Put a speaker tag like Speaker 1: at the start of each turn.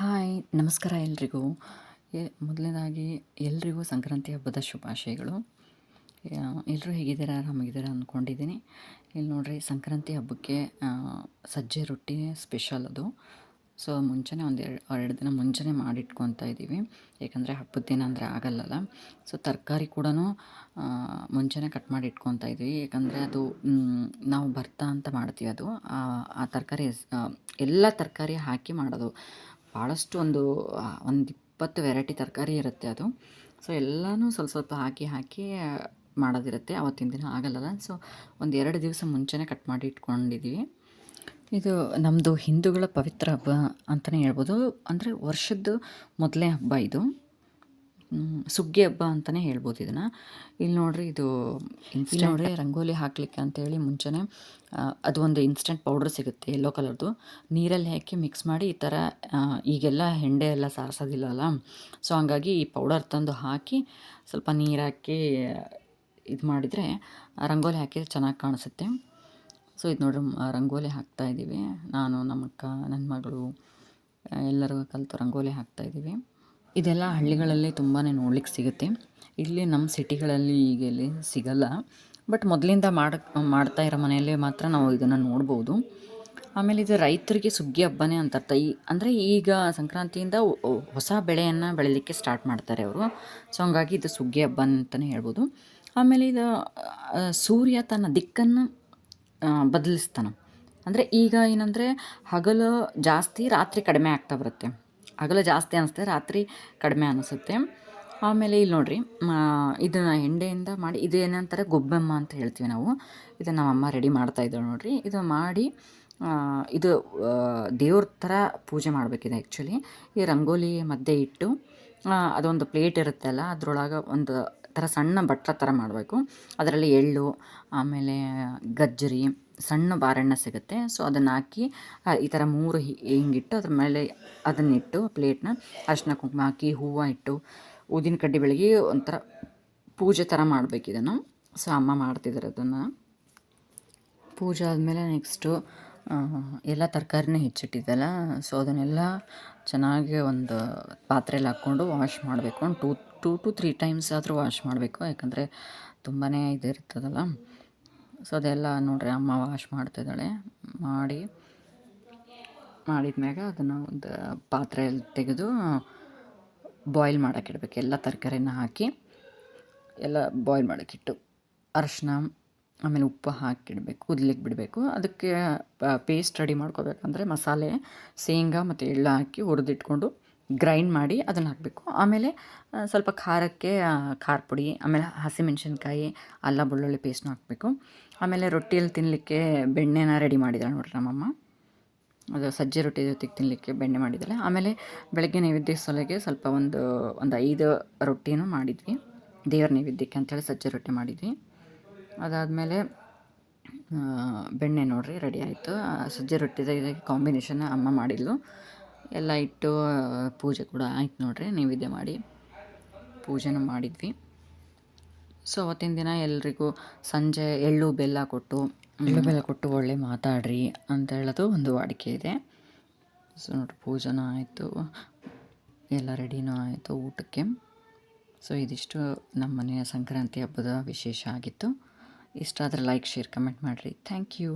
Speaker 1: Hi ನಮಸ್ಕಾರ ಎಲ್ರಿಗೂ. ಮೊದಲನೇದಾಗಿ ಎಲ್ರಿಗೂ ಸಂಕ್ರಾಂತಿ ಹಬ್ಬದ ಶುಭಾಶಯಗಳು. ಎಲ್ಲರೂ ಹೇಗಿದ್ದೀರಾ, ಆರಾಮಾಗಿದ್ದೀರಾ ಅಂದ್ಕೊಂಡಿದ್ದೀನಿ. ಇಲ್ಲಿ ನೋಡಿರಿ, ಸಂಕ್ರಾಂತಿ ಹಬ್ಬಕ್ಕೆ ಸಜ್ಜೆ ರೊಟ್ಟಿ ಸ್ಪೆಷಲ್ ಅದು. ಸೊ ಮುಂಚೆನೇ ಎರಡು ದಿನ ಮುಂಚೆನೇ ಮಾಡಿಟ್ಕೊತಾ ಇದ್ದೀವಿ, ಏಕೆಂದರೆ ಹಬ್ಬದ ದಿನ ಅಂದರೆ ಆಗಲ್ಲಲ್ಲ. ಸೊ ತರಕಾರಿ ಕೂಡ ಮುಂಚೆನೇ ಕಟ್ ಮಾಡಿ ಇಟ್ಕೊತಾ ಇದ್ವಿ, ಏಕೆಂದರೆ ಅದು ನಾವು ಭರ್ತಾ ಅಂತ ಮಾಡ್ತೀವಿ. ಅದು ಆ ತರಕಾರಿ ಎಲ್ಲ ತರಕಾರಿ ಹಾಕಿ ಮಾಡೋದು. ಭಾಳಷ್ಟು ಒಂದು 20 ವೆರೈಟಿ ತರಕಾರಿ ಇರುತ್ತೆ ಅದು. ಸೊ ಎಲ್ಲನೂ ಸ್ವಲ್ಪ ಸ್ವಲ್ಪ ಹಾಕಿ ಮಾಡೋದಿರುತ್ತೆ. ಆವತ್ತಿನ ದಿನ ಆಗಲ್ಲಲ್ಲ. ಸೊ ಒಂದು 2 ದಿವಸ ಮುಂಚೆನೇ ಕಟ್ ಮಾಡಿ ಇಟ್ಕೊಂಡಿದ್ದೀವಿ. ಇದು ನಮ್ಮದು ಹಿಂದೂಗಳ ಪವಿತ್ರ ಹಬ್ಬ ಅಂತಲೇ ಹೇಳ್ಬೋದು. ಅಂದರೆ ವರ್ಷದ ಮೊದಲನೇ ಹಬ್ಬ ಇದು. ಸುಗ್ಗಿ ಹಬ್ಬ ಅಂತಲೇ ಹೇಳ್ಬೋದು ಇದನ್ನು. ಇಲ್ಲಿ ನೋಡಿರಿ, ಇಲ್ಲಿ ನೋಡಿರಿ, ರಂಗೋಲಿ ಹಾಕಲಿಕ್ಕೆ ಅಂತೇಳಿ ಮುಂಚೆನೇ ಅದು ಒಂದು ಇನ್ಸ್ಟೆಂಟ್ ಪೌಡ್ರ್ ಸಿಗುತ್ತೆ, ಯೆಲ್ಲೋ ಕಲರ್ದು. ನೀರಲ್ಲಿ ಹಾಕಿ ಮಿಕ್ಸ್ ಮಾಡಿ ಈ ಥರ, ಈಗೆಲ್ಲ ಹೆಂಡೆ ಎಲ್ಲ ಸಾರಿಸೋದಿಲ್ಲಲ್ಲ. ಸೊ ಹಂಗಾಗಿ ಈ ಪೌಡರ್ ತಂದು ಹಾಕಿ ಸ್ವಲ್ಪ ನೀರು ಹಾಕಿ ಇದು ಮಾಡಿದರೆ ರಂಗೋಲಿ ಹಾಕಿದ್ರೆ ಚೆನ್ನಾಗಿ ಕಾಣಿಸುತ್ತೆ. ಸೊ ಇದು ನೋಡ್ರಿ, ರಂಗೋಲಿ ಹಾಕ್ತಾಯಿದ್ದೀವಿ. ನಾನು, ನಮ್ಮ ಅಕ್ಕ, ನನ್ನ ಮಗಳು ಎಲ್ಲರೂ ಕಲಿತು ರಂಗೋಲಿ ಹಾಕ್ತಾಯಿದ್ದೀವಿ. ಇದೆಲ್ಲ ಹಳ್ಳಿಗಳಲ್ಲಿ ತುಂಬಾ ನೋಡ್ಲಿಕ್ಕೆ ಸಿಗುತ್ತೆ. ಇಲ್ಲಿ ನಮ್ಮ ಸಿಟಿಗಳಲ್ಲಿ ಈಗ ಇಲ್ಲಿ ಸಿಗಲ್ಲ. ಬಟ್ ಮೊದಲಿಂದ ಮಾಡ್ತಾ ಇರೋ ಮನೆಯಲ್ಲಿ ಮಾತ್ರ ನಾವು ಇದನ್ನು ನೋಡ್ಬೋದು. ಆಮೇಲೆ ಇದು ರೈತರಿಗೆ ಸುಗ್ಗಿ ಹಬ್ಬನೇ ಅಂತ ಅಂದರೆ ಈಗ ಸಂಕ್ರಾಂತಿಯಿಂದ ಹೊಸ ಬೆಳೆಯನ್ನು ಬೆಳೀಲಿಕ್ಕೆ ಸ್ಟಾರ್ಟ್ ಮಾಡ್ತಾರೆ ಅವರು. ಸೊ ಹಂಗಾಗಿ ಇದು ಸುಗ್ಗಿ ಹಬ್ಬ ಅಂತಲೇ ಹೇಳ್ಬೋದು. ಆಮೇಲೆ ಇದು ಸೂರ್ಯ ತನ್ನ ದಿಕ್ಕನ್ನು ಬದಲಿಸ್ತಾನೆ. ಅಂದರೆ ಈಗ ಏನಂದರೆ ಹಗಲು ಜಾಸ್ತಿ, ರಾತ್ರಿ ಕಡಿಮೆ ಆಗ್ತಾ ಬರುತ್ತೆ. ಹಗಲು ಜಾಸ್ತಿ ಅನಿಸುತ್ತೆ, ರಾತ್ರಿ ಕಡಿಮೆ ಅನಿಸುತ್ತೆ. ಆಮೇಲೆ ಇಲ್ಲಿ ನೋಡಿರಿ, ಇದನ್ನು ಹೆಂಡೆಯಿಂದ ಮಾಡಿ, ಇದೇನಂತಾರೆ ಗೊಬ್ಬೆಮ್ಮ ಅಂತ ಹೇಳ್ತೀವಿ ನಾವು. ಇದನ್ನು ನಮ್ಮಮ್ಮ ರೆಡಿ ಮಾಡ್ತಾಯಿದ್ದಾಳೆ ನೋಡಿರಿ. ಇದು ಮಾಡಿ ಇದು ದೇವ್ರ ಥರ ಪೂಜೆ ಮಾಡಬೇಕಿದೆ ಆ್ಯಕ್ಚುಲಿ. ಈ ರಂಗೋಲಿ ಮಧ್ಯೆ ಇಟ್ಟು ಅದೊಂದು ಪ್ಲೇಟ್ ಇರುತ್ತಲ್ಲ, ಅದರೊಳಗೆ ಒಂದು ಥರ ಸಣ್ಣ ಬಟ್ಲ ಥರ ಮಾಡಬೇಕು. ಅದರಲ್ಲಿ ಎಳ್ಳು, ಆಮೇಲೆ ಗಜ್ಜರಿ, ಸಣ್ಣ ಬಾರೆಣ್ಣೆ ಸಿಗುತ್ತೆ. ಸೊ ಅದನ್ನು ಹಾಕಿ ಈ ಥರ 3 ಹಿಂಗಿಟ್ಟು ಅದ್ರ ಮೇಲೆ ಅದನ್ನಿಟ್ಟು ಪ್ಲೇಟ್ನ ಅರಿಶಿನ ಕುಂಕುಮ ಹಾಕಿ ಹೂವು ಇಟ್ಟು ಊದಿನ ಕಡ್ಡಿ ಬೆಳಗಿ ಒಂಥರ ಪೂಜೆ ಥರ ಮಾಡಬೇಕು ಇದನ್ನು. ಸೊ ಅಮ್ಮ ಮಾಡ್ತಿದ್ದಾರೆ ಅದನ್ನು. ಪೂಜೆ ಆದಮೇಲೆ ನೆಕ್ಸ್ಟು ಎಲ್ಲ ತರಕಾರಿನೇ ಹೆಚ್ಚಿಟ್ಟಿದ್ದಲ್ಲ, ಸೊ ಅದನ್ನೆಲ್ಲ ಚೆನ್ನಾಗಿ ಒಂದು ಪಾತ್ರೆಯಲ್ಲಿ ಹಾಕ್ಕೊಂಡು ವಾಶ್ ಮಾಡಬೇಕು. ಒಂದು 2 to 3 ಟೈಮ್ಸ್ ಆದರೂ ವಾಶ್ ಮಾಡಬೇಕು, ಯಾಕಂದರೆ ತುಂಬಾ ಇದಿರ್ತದಲ್ಲ. ಸೊ ಅದೆಲ್ಲ ನೋಡ್ರಿ, ಅಮ್ಮ ವಾಶ್ ಮಾಡ್ತಿದ್ದಾಳೆ. ಮಾಡಿದ್ಮ್ಯಾಗ ಅದನ್ನು ಒಂದು ಪಾತ್ರೆಯಲ್ಲಿ ತೆಗೆದು ಬಾಯ್ಲ್ ಮಾಡೋಕ್ಕಿಡ್ಬೇಕು. ಎಲ್ಲ ತರಕಾರಿನ ಹಾಕಿ ಎಲ್ಲ ಬಾಯ್ಲ್ ಮಾಡೋಕ್ಕಿಟ್ಟು ಅರಿಶಿನ ಆಮೇಲೆ ಉಪ್ಪು ಹಾಕಿಡಬೇಕು, ಕುದ್ಲಿಕ್ಕೆ ಬಿಡಬೇಕು. ಅದಕ್ಕೆ ಪೇಸ್ಟ್ ರೆಡಿ ಮಾಡ್ಕೋಬೇಕಂದ್ರೆ ಮಸಾಲೆ, ಶೇಂಗಾ ಮತ್ತು ಎಳ್ಳು ಹಾಕಿ ಹುರಿದಿಟ್ಕೊಂಡು ಗ್ರೈಂಡ್ ಮಾಡಿ ಅದನ್ನು ಹಾಕಬೇಕು. ಆಮೇಲೆ ಸ್ವಲ್ಪ ಖಾರಕ್ಕೆ ಖಾರ ಪುಡಿ, ಆಮೇಲೆ ಹಸಿಮೆಣ್ಸಿನ್ಕಾಯಿ, ಅಲ್ಲ ಬೆಳ್ಳುಳ್ಳಿ ಪೇಸ್ಟ್ನ ಹಾಕಬೇಕು. ಆಮೇಲೆ ರೊಟ್ಟಿಯಲ್ಲಿ ತಿನ್ನಲಿಕ್ಕೆ ಬೆಣ್ಣೆನ ರೆಡಿ ಮಾಡಿದ್ದಾಳೆ ನೋಡ್ರಿ ನಮ್ಮಮ್ಮ. ಅದು ಸಜ್ಜೆ ರೊಟ್ಟಿ ಜೊತೆಗೆ ತಿನ್ನಲಿಕ್ಕೆ ಬೆಣ್ಣೆ ಮಾಡಿದ್ದಾಳೆ. ಆಮೇಲೆ ಬೆಳಗ್ಗೆ ನೈವೇದ್ಯ ಸಲುವಾಗಿ ಸ್ವಲ್ಪ ಒಂದು 5 ರೊಟ್ಟಿನೂ ಮಾಡಿದ್ವಿ, ದೇವ್ರ ನೈವೇದ್ಯಕ್ಕೆ ಅಂಥೇಳಿ ಸಜ್ಜೆ ರೊಟ್ಟಿ ಮಾಡಿದ್ವಿ. ಅದಾದಮೇಲೆ ಬೆಣ್ಣೆ ನೋಡ್ರಿ ರೆಡಿ ಆಯಿತು. ಸಜ್ಜೆ ರೊಟ್ಟಿದ ಇದಕ್ಕೆ ಕಾಂಬಿನೇಷನ್ ಅಮ್ಮ ಮಾಡಿದ್ಲು. ಎಲ್ಲ ಇಟ್ಟು ಪೂಜೆ ಕೂಡ ಆಯ್ತು ನೋಡ್ರಿ. ನೈವೇದ್ಯ ಮಾಡಿ ಪೂಜೆನೂ ಮಾಡಿದ್ವಿ. ಸೊ ಅವತ್ತಿನ ದಿನ ಎಲ್ರಿಗೂ ಸಂಜೆ ಎಳ್ಳು ಬೆಲ್ಲ ಕೊಟ್ಟು ಒಳ್ಳೆ ಮಾತಾಡ್ರಿ ಅಂತ ಹೇಳೋದು ಒಂದು ವಾಡಿಕೆ ಇದೆ. ಸೊ ನೋಡ್ರಿ, ಪೂಜೆನೂ ಆಯಿತು, ಎಲ್ಲ ರೆಡಿನೂ ಆಯಿತು ಊಟಕ್ಕೆ. ಸೊ ಇದಿಷ್ಟು ನಮ್ಮ ಮನೆಯ ಸಂಕ್ರಾಂತಿ ಹಬ್ಬದ ವಿಶೇಷ ಆಗಿತ್ತು. ಇಷ್ಟ ಆದರೆ ಲೈಕ್, ಶೇರ್, ಕಮೆಂಟ್ ಮಾಡಿರಿ. Thank you.